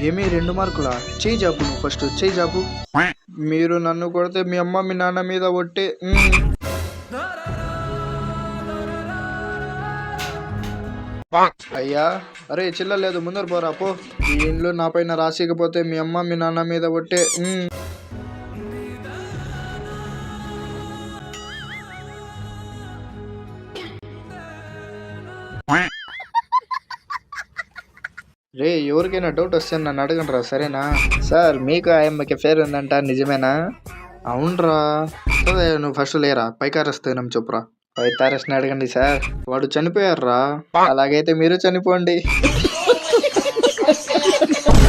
ఏమి 2 మార్కులా? చెయ్యి జాపు, నువ్వు ఫస్ట్ చెయ్యి జాపు. మీరు నన్ను కొడితే మీ అమ్మ మీ నాన్న మీద ఒట్టే. అయ్యా, అరే చిల్లలేదు, ముందర పోరా పో. ఈ ఇంట్లో నా పైన రాసికపోతే మీ అమ్మ మీ నాన్న మీద ఒట్టే. రే, ఎవరికైనా డౌట్ వస్తే నన్ను అడగండి రా, సరేనా? సార్, మీకు ఆయమ్మకి ఫేర్ ఉందంట, నిజమేనా? అవునరా. సరే నువ్వు ఫస్ట్ లేరా, పైకారస్తానం చెప్పురా. పైతారస్ని అడగండి సార్, వాడు చనిపోయారా. అలాగైతే మీరు చనిపోండి.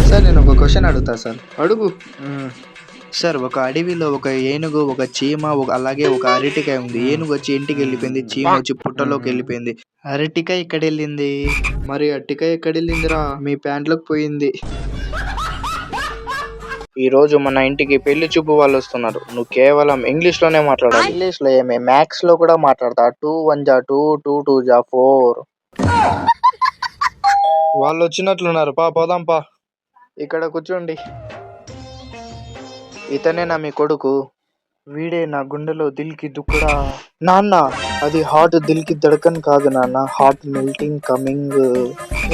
సార్, నేను ఒక క్వశ్చన్ అడుగుతా సార్, అడుగు. సార్, ఒక అడవిలో ఒక ఏనుగు, ఒక చీమ, అలాగే ఒక అరటికాయ ఉంది. ఏనుగు వచ్చి ఇంటికి వెళ్ళిపోయింది, చీమ వచ్చి పుట్టలోకి వెళ్ళిపోయింది. అరటికాయ ఎక్కడ వెళ్ళింది? మరి అరటికాయ ఎక్కడ వెళ్ళిందిరా? మీ ప్యాంట్లోకి పోయింది. ఈ రోజు మన ఇంటికి పెళ్లి చూపు వాళ్ళు వస్తున్నారు. నువ్వు కేవలం ఇంగ్లీష్ లోనే మాట్లాడాలి. ఇంగ్లీష్ లో ఏమే, మ్యాథ్స్ లో కూడా మాట్లాడతా. 2 1 జా 2, 2 2 జా 4. వాళ్ళు వచ్చినట్లున్నారు, పోదాం పా. ఇక్కడ కూర్చోండి. ఇతనేనా మీ కొడుకు? వీడే నా గుండెలో దిల్కి దుక్కుడా. నాన్న, అది హార్ట్ దిల్కి దడకన్ కాదు నాన్న, హార్ట్ మెల్టింగ్ కమింగ్.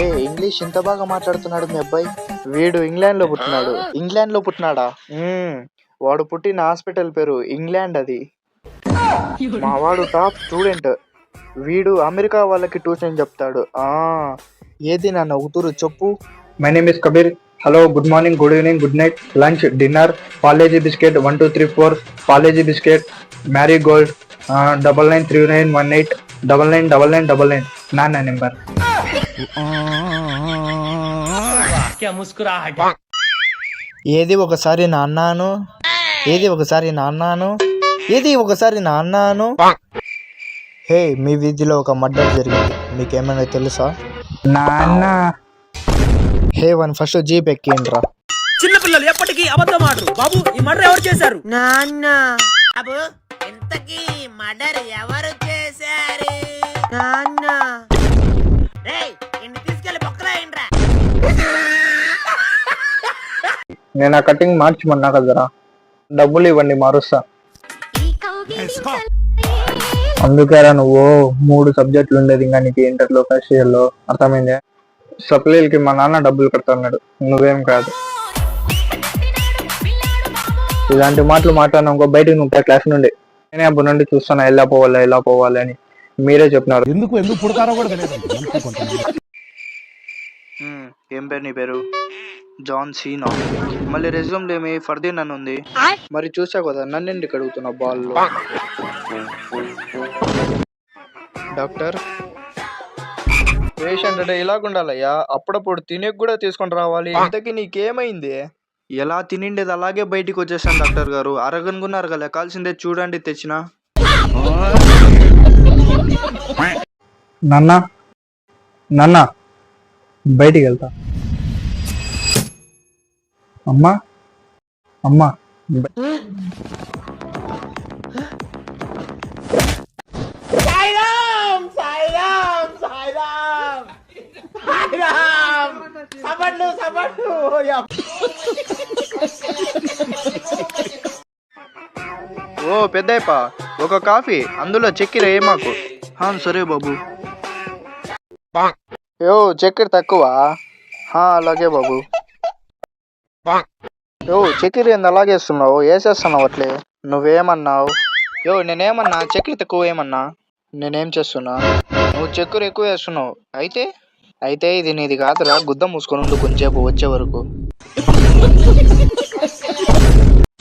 ఏ, ఇంగ్లీష్ ఇంత బాగా మాట్లాడుతున్నాడు మీ అబ్బాయి. వీడు ఇంగ్లాండ్ లో పుట్టినాడు. ఇంగ్లాండ్ లో పుట్టినాడా? వాడు పుట్టిన హాస్పిటల్ పేరు ఇంగ్లాండ్. అది మా వాడు టాప్ స్టూడెంట్. వీడు అమెరికా వాళ్ళకి ట్యూషన్ చెప్తాడు. ఏది నాన్న ఉతురు చెప్పు. My name is Kabir. Hello, good morning, good evening, good night, lunch, dinner, Parle-G biscuit 1 2 3 4, Parle-G biscuit, Marigold, 993918, 999999 నాన్న నెంబర్. ఏది ఒకసారి నాన్నాను, ఏది ఒకసారి నాన్నాను, ఏది ఒకసారి నాన్నాను. హే, మీ వీధిలో ఒక మర్డర్ జరిగింది, మీకేమైనా తెలుసా? నాన్న. హే వన్, ఫస్ట్ జీప్ ఎక్కిండ్రా. చిన్న పిల్లలు ఎప్పటికీ అబద్ధం ఆడరు. బాబు, ఈ మర్డర్ ఎవరు చేశారు? నాన్న. బాబు, ఇంతకీ మర్డర్ ఎవరు చేశారు? నాన్న. రేయ్, ఇన్ని తీసుకెళ్లి బొక్కలేయండిరా. నేను ఆ కటింగ్ మార్చమన్నా కదరా, డబ్బులు ఇవ్వండి మారుస్తా. అందుకేరా నువ్వు 3 సబ్జెక్టులు ఉండేది ఇంకా నీకు ఇంటర్లో ఫస్ట్ ఇయర్లో, అర్థమైందే? సప్లైలకి మా నాన్న డబ్బులు కడతాడు, నువ్వేం కాదు. ఇలాంటి మాటలు మాట్లాడినాకో బయటకు నువ్వు క్లాస్ నుండి. నేనే అప్పుడు నుండి చూస్తాను ఎలా పోవాలి అని. మీరే చెప్పినారు. ఎందుకు పుడతారో కూడా తెలియదు. ఏం పేరు నీ పేరు? John Cena. మళ్ళీ రెజ్యూమ్ ఏమి ఫర్దీన్ అని ఉంది. మరి చూసా కదా, నన్ను ఎందుకు అడుగుతున్నా బాల్లో. డాక్టర్, పేషెంట్ అంటే ఇలాగుండాలయ్యా, అప్పుడప్పుడు తినేకి కూడా తీసుకొని రావాలి. ఇంతకీ నీకేమైంది? ఎలా తినిండేది అలాగే బయటికి వచ్చేసాను డాక్టర్ గారు. అరగనుకున్నారు కదా, కాల్సిందే చూడండి తెచ్చిన. నాన్న బయటికి వెళ్తా. అమ్మా. ఓ పెద్దయ్యప్ప, ఒక కాఫీ, అందులో చక్కెర ఏ మాకు. సరే బాబు. యో, చక్కెర తక్కువ. అలాగే బాబు. యో, చక్కెర ఏంది అలాగేస్తున్నావు, వేసేస్తున్నావు అట్లే. నువ్వేమన్నావు? యో, నేనేమన్నా చక్కెర తక్కువ ఏమన్నా? నేనేం చేస్తున్నా? నువ్వు చక్కెర ఎక్కువ వేస్తున్నావు. అయితే ఇది నీది కాదురా, గుద్ద మూసుకొని ఉండు కొంచెంసేపు వచ్చే వరకు.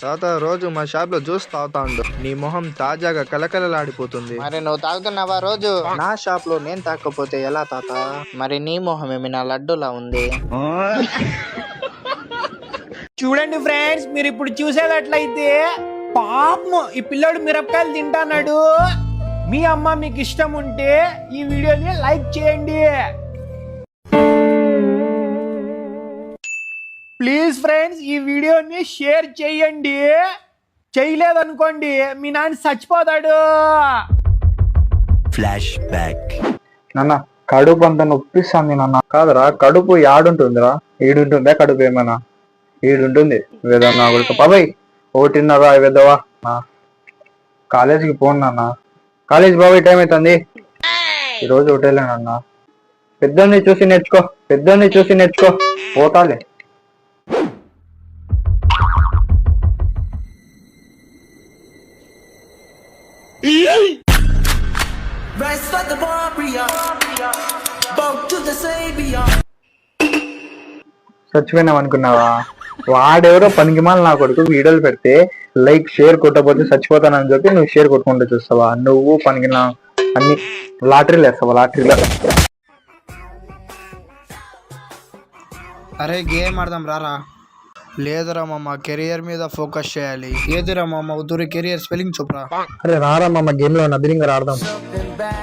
తాత రోజు మా షాప్ లో జ్యూస్ తాగుతా ఉండు, నీ మొహం తాజాగా కలకలలాడిపోతుంది. మరి నువ్వు తాగుతున్నావా రోజు? నా షాప్ లో నేను తాగకపోతే ఎలా తాత? మరి నీ మొహం ఏమి నా లడ్డులా ఉంది? చూడండి ఫ్రెండ్స్, మీరు ఇప్పుడు చూసేటట్లయితే పాపం ఈ పిల్లోడు మిరపకాయలు తింటాన్నాడు. మీ అమ్మ మీకు ఇష్టం ఉంటే ఈ వీడియోని లైక్ చేయండి ప్లీజ్ ఫ్రెండ్స్. ఈ వీడియోని షేర్ చేయండి. చేయలేదనుకోండి మీ నాన్న చచ్చిపోతాడు. Flash back. నాన్న కడుపు అంత నొప్పిస్తుంది నాన్న. కాదురా, కడుపు యాడుంటుందిరా? ఈడుంటుందా కడుపు? ఏమైనా ఈడుంటుంది వేద నా కొడుకు. బాబాయ్ 1:30 వేదవా. కాలేజీకి పోను నాన్న. కాలేజ్ బాబాయ్ టైం అవుతుంది. ఈరోజు ఒకటేలేనన్నా. పెద్దోడిని చూసి నేర్చుకో. పోతాలే. Rise for the warrior, bow to the savior. చచ్చిపోయినాం అనుకున్నావా? వాడెవరో పనికిమాల నా కొడుకు వీడియోలు పెడితే లైక్ షేర్ కొట్టకపోతే చచ్చిపోతానని చెప్పి నువ్వు షేర్ కొట్టుకుంటూ చూస్తావా? నువ్వు పనికిన అన్ని లాటరీలు వేస్తావా? లాటరీలో అరే గేమ్ ఆడదాం రారా. లేదురా మామ, కెరియర్ మీద ఫోకస్ చేయాలి. ఏదిరా మామ ఉదూరి కెరియర్ స్పెల్లింగ్ చెప్పురా. అరే రారా మామ, గేమ్ లో నదిలింగ్ ఆడదాం. Something bad